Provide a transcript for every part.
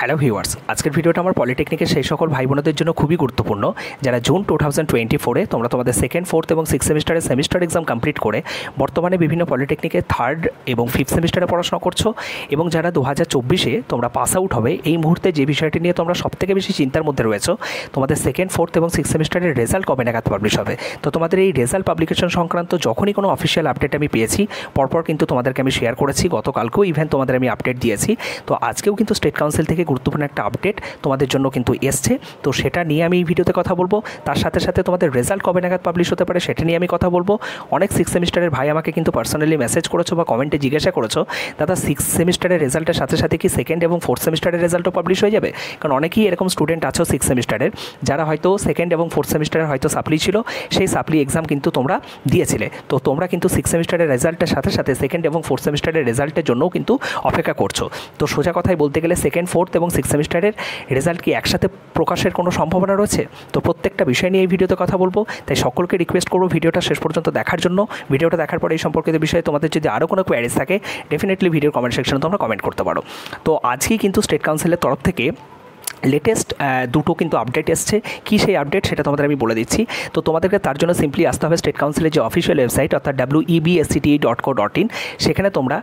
Hello viewers, আজকের ভিডিওটা আমার পলিটেকনিকের সেই সকল ভাই বোনদের জন্য খুবই গুরুত্বপূর্ণ যারা জুন 2024-এ তোমরা তোমাদের সেকেন্ড, ফোর্থ এবং সিক্স সেমিস্টারের সেমিস্টার এক্সাম কমপ্লিট করে বর্তমানে বিভিন্ন পলিটেকনিকের থার্ড এবং ফিফথ সেমিস্টারে পড়াশোনা করছো এবং যারা 2024-এ তোমরা পাস আউট হবে এই মুহূর্তে যে বিষয়টি নিয়ে তোমরা সবথেকে বেশি চিন্তার মধ্যে রয়েছো, তোমাদের সেকেন্ড, ফোর্থ এবং সিক্স সেমিস্টারের রেজাল্ট কবে নাগাদ পাবলিশ হবে। তো তোমাদের এই রেজাল্ট পাবলিকেশন সংক্রান্ত যখনই কোনো অফিসিয়াল আপডেট আমি পেয়েছি পরপর কিন্তু তোমাদেরকে আমি শেয়ার করেছি, গতকালকেও ইভেন তোমাদের আমি আপডেট দিয়েছি। তো আজকেও কিন্তু স্টেট কাউন্সিল থেকে গুরুত্বপূর্ণ একটা আপডেট তোমাদের জন্য কিন্তু এসছে, তো সেটা নিয়ে আমি এই ভিডিওতে কথা বলবো। তার সাথে সাথে তোমাদের রেজাল্ট কবে নাগাদ পাবলিশ হতে পারে সেটা নিয়ে আমি কথা বলবো। অনেক সিক্স সেমিস্টারের ভাই আমাকে কিন্তু পার্সোনালি মেসেজ করেছো বা কমেন্টে জিজ্ঞাসা করেছো, দাদা সিক্স সেমিস্টারের রেজাল্টের সাথে সাথে কি সেকেন্ড এবং ফোর্থ সেমিস্টারের রেজাল্টও পাবলিশ হয়ে যাবে? কারণ অনেকেই এরকম স্টুডেন্ট আছো সিক্স সেমিস্টারের যারা হয়তো সেকেন্ড এবং ফোর্থ সেমিস্টারের হয়তো সাপ্লি ছিল, সেই সাপ্লি এক্সাম কিন্তু তোমরা দিয়েছিলে। তো তোমরা কিন্তু সিক্স সেমিস্টারের রেজাল্টের সাথে সাথে সেকেন্ড এবং ফোর্থ সেমিস্টারের রেজাল্টের জন্যও কিন্তু অপেক্ষা করছো। তো সোজা কথায় বলতে গেলে সেকেন্ড, ফোর্থ এবং সিক্স সেমিস্টারের রেজাল্ট কি একসাথে প্রকাশের কোনো সম্ভাবনা রয়েছে? তো প্রত্যেকটা বিষয় নিয়ে এই ভিডিওতে কথা বলবো, তাই সকলকে রিকোয়েস্ট করবো ভিডিওটা শেষ পর্যন্ত দেখার জন্য। ভিডিওটা দেখার পরে এই সম্পর্কিত বিষয়ে তোমাদের যদি আরও কোনো কোয়ারিজ থাকে ডেফিনেটলি ভিডিওর কমেন্ট সেকশনে তোমরা কমেন্ট করতে পারো। তো আজকেই কিন্তু স্টেট কাউন্সিলের তরফ থেকে লেটেস্ট দুটো কিন্তু আপডেট এসছে। কী সেই আপডেট সেটা তোমাদের আমি বলে দিচ্ছি। তো তোমাদেরকে তার জন্য সিম্পলি আসতে হবে স্টেট কাউন্সিলের যে অফিসিয়াল ওয়েবসাইট অর্থাৎ webscte.co.in, সেখানে তোমরা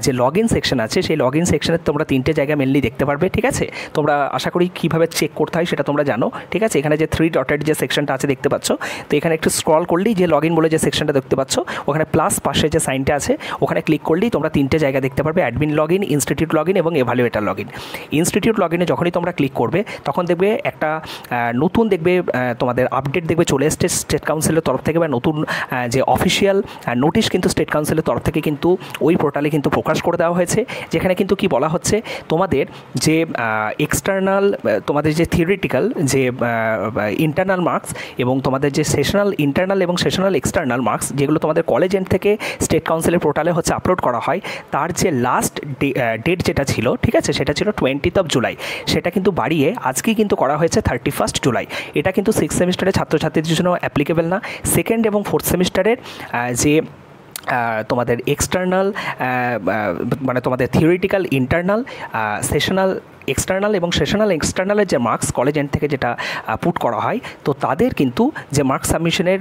যে লগ ইন সেকশন আছে সেই লগ ইন সেকশনে তোমরা তিনটে জায়গা মেনলি দেখতে পারবে, ঠিক আছে? তোমরা আশা করি কীভাবে চেক করতে হয় সেটা তোমরা জানো, ঠিক আছে? এখানে যে 3 ডটের যে সেকশনটা আছে দেখতে পাচ্ছ, তো এখানে একটু স্ক্রল করলেই যে লগ ইন বলে যে সেকশনটা দেখতে পাচ্ছ ওখানে প্লাস পাশে যে সাইনটা আছে ওখানে ক্লিক করলেই তোমরা তিনটে জায়গা দেখতে পারবে, admin log in, institute log in এবং এভালুয়েটার লগ ইন। ইনস্টিটিউট লগ ইনে যখনই তোমরা ক্লিক করবে তখন দেখবে একটা নতুন দেখবে তোমাদের আপডেট দেখবে চলে এসছে স্টেট কাউন্সিলের তরফ থেকে, বা নতুন যে অফিসিয়াল নোটিশ কিন্তু স্টেট কাউন্সিলের তরফ থেকে কিন্তু ওই পোর্টালে কিন্তু প্রকাশ করে দেওয়া হয়েছে, যেখানে কিন্তু কি বলা হচ্ছে তোমাদের যে এক্সটার্নাল তোমাদের যে থিওরিটিক্যাল যে ইন্টারনাল মার্কস এবং তোমাদের যে সেশনাল ইন্টারনাল এবং সেশনাল এক্সটার্নাল মার্কস যেগুলো তোমাদের কলেজ এন্ড থেকে স্টেট কাউন্সিলের পোর্টালে হচ্ছে আপলোড করা হয়, তার যে লাস্ট ডেট যেটা ছিল, ঠিক আছে, সেটা ছিল 20th জুলাই, সেটা কিন্তু বাড়িয়ে আজকেই কিন্তু করা হয়েছে 31 জুলাই। এটা কিন্তু সিক্স সেমিস্টারের ছাত্রছাত্রীদের জন্য অ্যাপ্লিকেবল না। সেকেন্ড এবং ফোর্থ সেমিস্টারের যে তোমাদের এক্সটার্নাল মানে তোমাদের থিওরিটিক্যাল ইন্টারনাল সেশনাল এক্সটার্নাল এবং সেশনাল এক্সটার্নালের যে মার্কস কলেজ এন্ড থেকে যেটা পুট করা হয়, তো তাদের কিন্তু যে মার্কস সাবমিশনের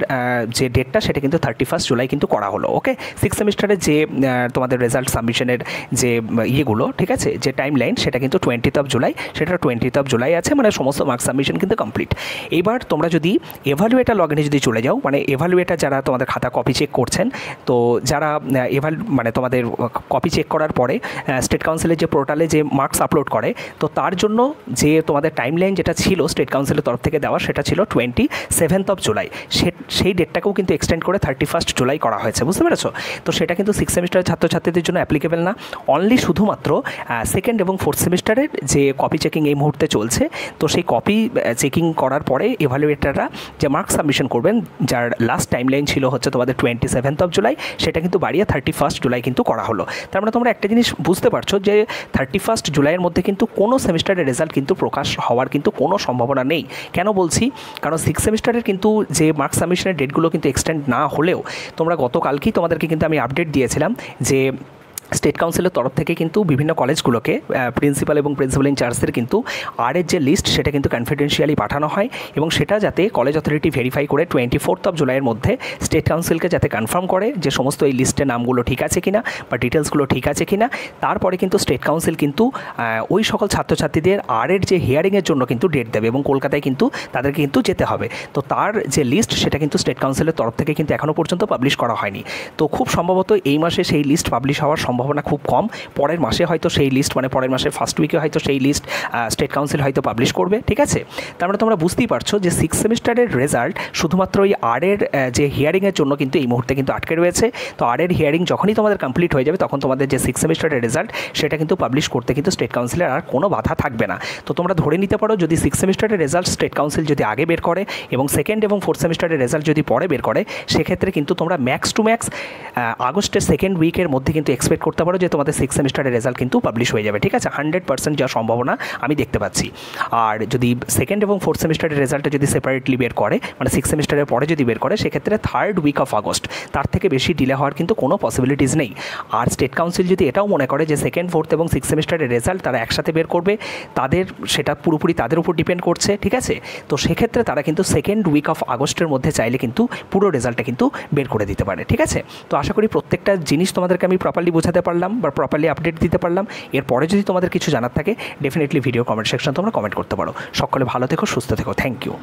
যে ডেটটা সেটা কিন্তু 31 জুলাই কিন্তু করা হলো। ওকে, সিক্স সেমিস্টারের যে তোমাদের রেজাল্ট সাবমিশনের যে ইয়েগুলো, ঠিক আছে, যে টাইম লাইন সেটা কিন্তু 20th জুলাই, সেটা 20th জুলাই আছে, মানে সমস্ত মার্কস সাবমিশন কিন্তু কমপ্লিট। এবার তোমরা যদি এভালুয়েটার লগ ইনে যদি চলে যাও, মানে এভালুয়েটার যারা তোমাদের খাতা কপি চেক করছেন, তো যারা মানে তোমাদের কপি চেক করার পরে স্টেট কাউন্সিলের যে পোর্টালে যে মার্কস আপলোড করে, তো তার জন্য যে তোমাদের টাইমলাইন যেটা ছিল স্টেট কাউন্সিলের তরফ থেকে দেওয়া সেটা ছিল 27th জুলাই, সেই ডেটটাকেও কিন্তু এক্সটেন্ড করে 31 জুলাই করা হয়েছে, বুঝতে পেরেছো? তো সেটা কিন্তু সিক্স সেমিস্টারের ছাত্রছাত্রীদের জন্য অ্যাপ্লিকেবল না, অনলি শুধুমাত্র সেকেন্ড এবং ফোর্থ সেমিস্টারের যে কপি চেকিং এই মুহূর্তে চলছে, তো সেই কপি চেকিং করার পরে এভালুয়েটাররা যে মার্কস সাবমিশন করবেন যার লাস্ট টাইমলাইন ছিল হচ্ছে তোমাদের 27th জুলাই, সেটা কিন্তু বাড়িয়ে 31 জুলাই কিন্তু করা হলো। তার মানে তোমরা একটা জিনিস বুঝতে পারছো যে 31 জুলাইয়ের মধ্যে কিন্তু কোনো সেমিস্টারের রেজাল্ট কিন্তু প্রকাশ হওয়ার কিন্তু কোনো সম্ভাবনা নেই। কেন বলছি? কারণ সিক্স সেমিস্টারের কিন্তু যে মার্কস সাবমিশনের ডেটগুলো কিন্তু এক্সটেন্ড না হলেও তোমরা গতকালকেই তোমাদেরকে কিন্তু আমি আপডেট দিয়েছিলাম যে স্টেট কাউন্সিলের তরফ থেকে কিন্তু বিভিন্ন কলেজগুলোকে প্রিন্সিপাল এবং প্রিন্সিপাল ইনচার্জদের কিন্তু আরের যে লিস্ট সেটা কিন্তু কনফিডেন্সিয়ালি পাঠানো হয় এবং সেটা যাতে কলেজ অথরিটি ভেরিফাই করে 24th জুলাইয়ের মধ্যে স্টেট কাউন্সিলকে যাতে কনফার্ম করে যে সমস্ত এই লিস্টের নামগুলো ঠিক আছে কিনা বা ডিটেলসগুলো ঠিক আছে কিনা, তারপরে কিন্তু স্টেট কাউন্সিল কিন্তু ওই সকল ছাত্রছাত্রীদের আরের যে হিয়ারিংয়ের জন্য কিন্তু ডেট দেবে এবং কলকাতায় কিন্তু তাদেরকে কিন্তু যেতে হবে। তো তার যে লিস্ট সেটা কিন্তু স্টেট কাউন্সিলের তরফ থেকে কিন্তু এখনও পর্যন্ত পাবলিশ করা হয়নি। তো খুব সম্ভবত এই মাসে সেই লিস্ট পাবলিশ হওয়ার সম্ভাবনা খুব কম, পরের মাসে হয়তো সেই লিস্ট মানে পরের মাসের ফার্স্ট উইকে হয়তো সেই লিস্ট স্টেট কাউন্সিল হয়তো পাবলিশ করবে, ঠিক আছে? তার মানে তোমরা বুঝতেই পারছো যে সিক্স সেমিস্টারের রেজাল্ট শুধুমাত্র ওই আরের যে হিয়ারিংয়ের জন্য কিন্তু এই মুহূর্তে কিন্তু আটকে রয়েছে। তো আরের হিয়ারিং যখনই তোমাদের কমপ্লিট হয়ে যাবে তখন তোমাদের যে সিক্স সেমিস্টারের রেজাল্ট সেটা কিন্তু পাবলিশ করতে কিন্তু স্টেট কাউন্সিলের আর কোনো বাধা থাকবে না। তো তোমরা ধরে নিতে পারো যদি সিক্স সেমিস্টারের রেজাল্ট স্টেট কাউন্সিল যদি আগে বের করে এবং সেকেন্ড এবং ফোর্থ সেমিস্টারের রেজাল্ট যদি পরে বের করে, সেক্ষেত্রে কিন্তু তোমরা ম্যাক্স টু ম্যাক্স আগস্টের সেকেন্ড উইকের মধ্যে কিন্তু এক্সপেক্ট করতে পারো যে তোমাদের 6 সেমিস্টারের রেজাল্ট কিন্তু পাবলিশ হয়ে যাবে, ঠিক আছে? 100% যা সম্ভাবনা আমি দেখতে পাচ্ছি। আর যদি সেকেন্ড এবং ফোর্থ সেমিস্টারের রেজাল্টটা যদি সেপারেটলি বের করে, মানে 6 সেমিস্টারের পরে যদি বের করে, সেক্ষেত্রে থার্ড উইক অফ আগস্ট, তার থেকে বেশি ডিলে হওয়ার কিন্তু কোনো পসিবিলিটিস নেই। আর স্টেট কাউন্সিল যদি এটাও মনে করে যে সেকেন্ড ফোর্থ এবং 6 সেমিস্টারের রেজাল্ট তারা একসাথে বের করবে, তাদের সেটা পুরোপুরি তাদের উপর ডিপেন্ড করছে, ঠিক আছে? তো সেক্ষেত্রে তারা কিন্তু সেকেন্ড উইক অফ আগস্টের মধ্যে চাইলে কিন্তু পুরো রেজাল্টটা কিন্তু বের করে দিতে পারে, ঠিক আছে? তো আশা করি প্রত্যেকটা জিনিস তোমাদেরকে আমি প্রপারলি বোঝাতে পারলাম বা প্রপারলি আপডেট দিতে পারলাম। এরপরে যদি তোমাদের কিছু জানার থাকে ডেফিনেটলি ভিডিও কমেন্ট সেকশন তোমরা কমেন্ট করতে পারো। সকলে ভালো থেকো, সুস্থ থেকো। Thank you.